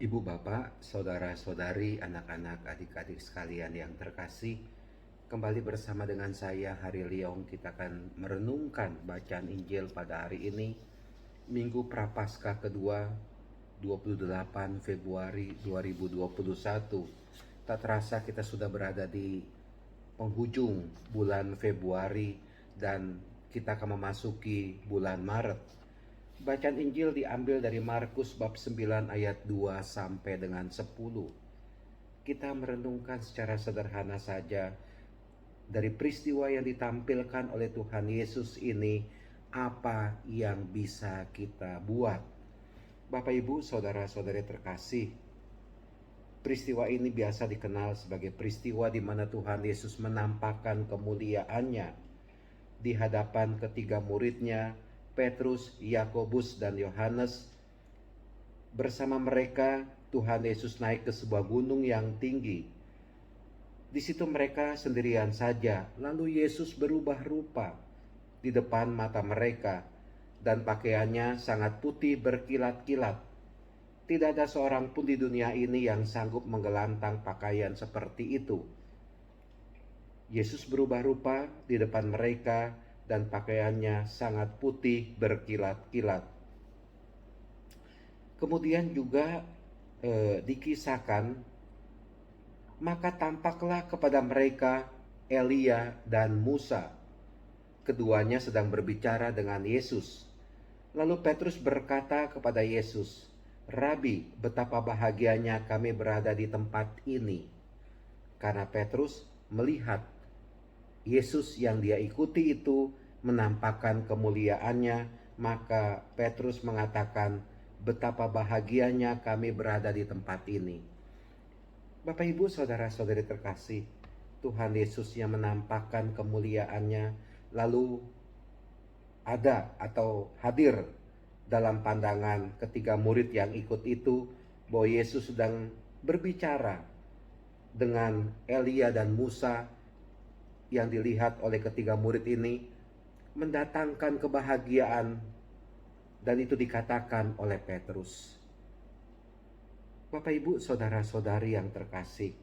Ibu bapak, saudara-saudari, anak-anak, adik-adik sekalian yang terkasih, kembali bersama dengan saya Hari Liong. Kita akan merenungkan bacaan Injil pada hari ini, Minggu Prapaskah kedua, 28 Februari 2021. Tak terasa kita sudah berada di penghujung bulan Februari dan kita akan memasuki bulan Maret. Bacaan Injil diambil dari Markus bab 9 ayat 2 sampai dengan 10. Kita merenungkan secara sederhana saja dari peristiwa yang ditampilkan oleh Tuhan Yesus ini, apa yang bisa kita buat. Bapak Ibu, saudara-saudari terkasih, peristiwa ini biasa dikenal sebagai peristiwa di mana Tuhan Yesus menampakkan kemuliaannya di hadapan ketiga muridnya, Petrus, Yakobus, dan Yohanes. Bersama mereka, Tuhan Yesus naik ke sebuah gunung yang tinggi. Di situ mereka sendirian saja, lalu Yesus berubah rupa di depan mata mereka, dan pakaiannya sangat putih berkilat-kilat. Tidak ada seorang pun di dunia ini yang sanggup menggelantang pakaian seperti itu. Yesus berubah rupa di depan mereka, dan pakaiannya sangat putih berkilat-kilat. Kemudian juga dikisahkan, maka tampaklah kepada mereka Elia dan Musa. Keduanya sedang berbicara dengan Yesus. Lalu Petrus berkata kepada Yesus, "Rabi, betapa bahagianya kami berada di tempat ini." Karena Petrus melihat Yesus yang dia ikuti itu menampakkan kemuliaannya, maka Petrus mengatakan, "Betapa bahagianya kami berada di tempat ini." Bapak Ibu, saudara-saudari terkasih, Tuhan Yesus yang menampakkan kemuliaannya lalu ada atau hadir dalam pandangan ketiga murid yang ikut itu, bahwa Yesus sedang berbicara dengan Elia dan Musa yang dilihat oleh ketiga murid ini mendatangkan kebahagiaan, dan itu dikatakan oleh Petrus. Bapak Ibu, saudara-saudari yang terkasih,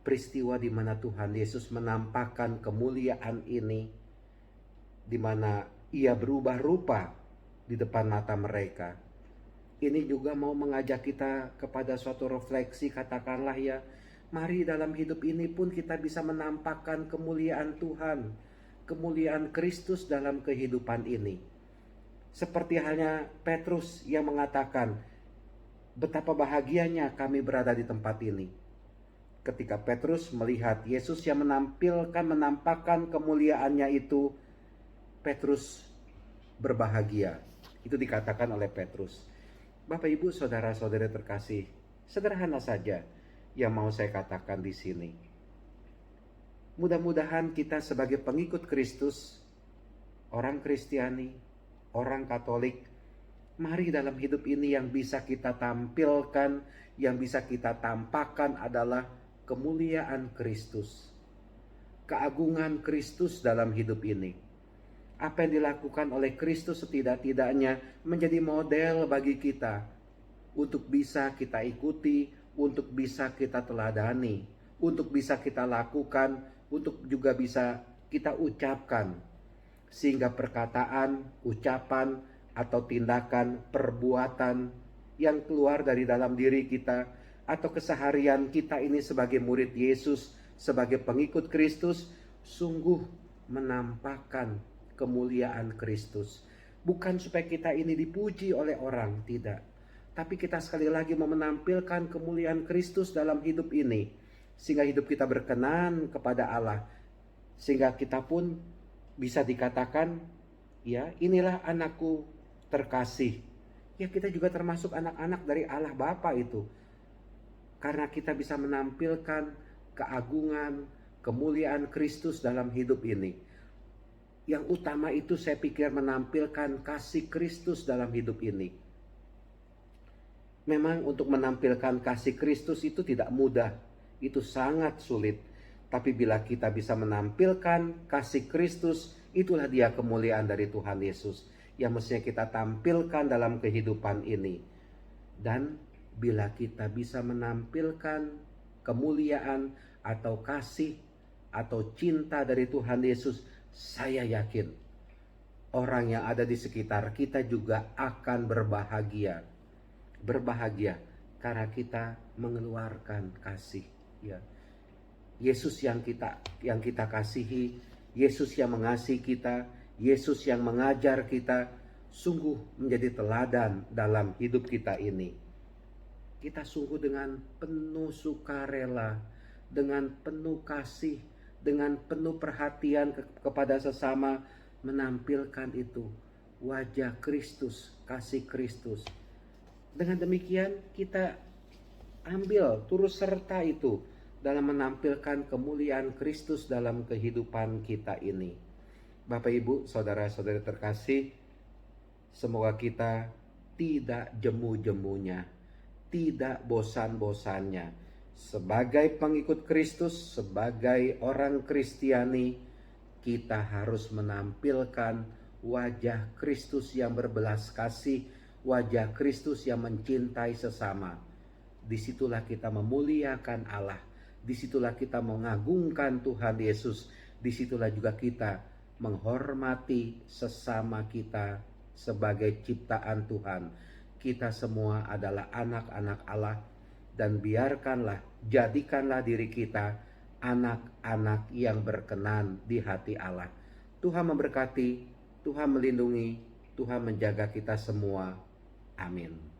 peristiwa di mana Tuhan Yesus menampakkan kemuliaan ini, di mana ia berubah rupa di depan mata mereka, ini juga mau mengajak kita kepada suatu refleksi. Katakanlah ya, mari dalam hidup ini pun kita bisa menampakkan kemuliaan Tuhan, kemuliaan Kristus dalam kehidupan ini. Seperti halnya Petrus yang mengatakan, "Betapa bahagianya kami berada di tempat ini." Ketika Petrus melihat Yesus yang menampakkan kemuliaannya itu, Petrus berbahagia. Itu dikatakan oleh Petrus. Bapak Ibu, saudara-saudari terkasih, sederhana saja yang mau saya katakan di sini. Mudah-mudahan kita sebagai pengikut Kristus, orang Kristiani, orang Katolik, mari dalam hidup ini yang bisa kita tampilkan, yang bisa kita tampakkan adalah kemuliaan Kristus, keagungan Kristus dalam hidup ini. Apa yang dilakukan oleh Kristus setidak-tidaknya menjadi model bagi kita untuk bisa kita ikuti, untuk bisa kita teladani, untuk bisa kita lakukan, untuk juga bisa kita ucapkan. Sehingga perkataan, ucapan, atau tindakan, perbuatan yang keluar dari dalam diri kita, atau keseharian kita ini sebagai murid Yesus, sebagai pengikut Kristus, sungguh menampakkan kemuliaan Kristus. Bukan supaya kita ini dipuji oleh orang, tidak. Tapi kita sekali lagi mau menampilkan kemuliaan Kristus dalam hidup ini, sehingga hidup kita berkenan kepada Allah, sehingga kita pun bisa dikatakan, ya, inilah anakku terkasih. Ya, kita juga termasuk anak-anak dari Allah Bapa itu. Karena kita bisa menampilkan keagungan, kemuliaan Kristus dalam hidup ini. Yang utama itu saya pikir menampilkan kasih Kristus dalam hidup ini. Memang untuk menampilkan kasih Kristus itu tidak mudah, itu sangat sulit. Tapi bila kita bisa menampilkan kasih Kristus, itulah dia kemuliaan dari Tuhan Yesus yang mestinya kita tampilkan dalam kehidupan ini. Dan Bila kita bisa menampilkan kemuliaan atau kasih atau cinta dari Tuhan Yesus, saya yakin orang yang ada di sekitar kita juga akan berbahagia. Berbahagia karena kita mengeluarkan kasih, ya. Yesus yang kita kasihi, Yesus yang mengasihi kita, Yesus yang mengajar kita, sungguh menjadi teladan dalam hidup kita ini. Kita sungguh dengan penuh sukarela, dengan penuh kasih, dengan penuh perhatian kepada sesama, menampilkan itu wajah Kristus, kasih Kristus. Dengan demikian kita ambil turut serta itu dalam menampilkan kemuliaan Kristus dalam kehidupan kita ini. Bapak Ibu, saudara-saudari terkasih, semoga kita tidak jemu-jemunya, tidak bosan-bosannya. Sebagai pengikut Kristus, sebagai orang Kristiani, kita harus menampilkan wajah Kristus yang berbelas kasih, wajah Kristus yang mencintai sesama. Disitulah kita memuliakan Allah, disitulah kita mengagungkan Tuhan Yesus, disitulah juga kita menghormati sesama kita sebagai ciptaan Tuhan. Kita semua adalah anak-anak Allah, dan jadikanlah diri kita anak-anak yang berkenan di hati Allah. Tuhan memberkati, Tuhan melindungi, Tuhan menjaga kita semua. Amin.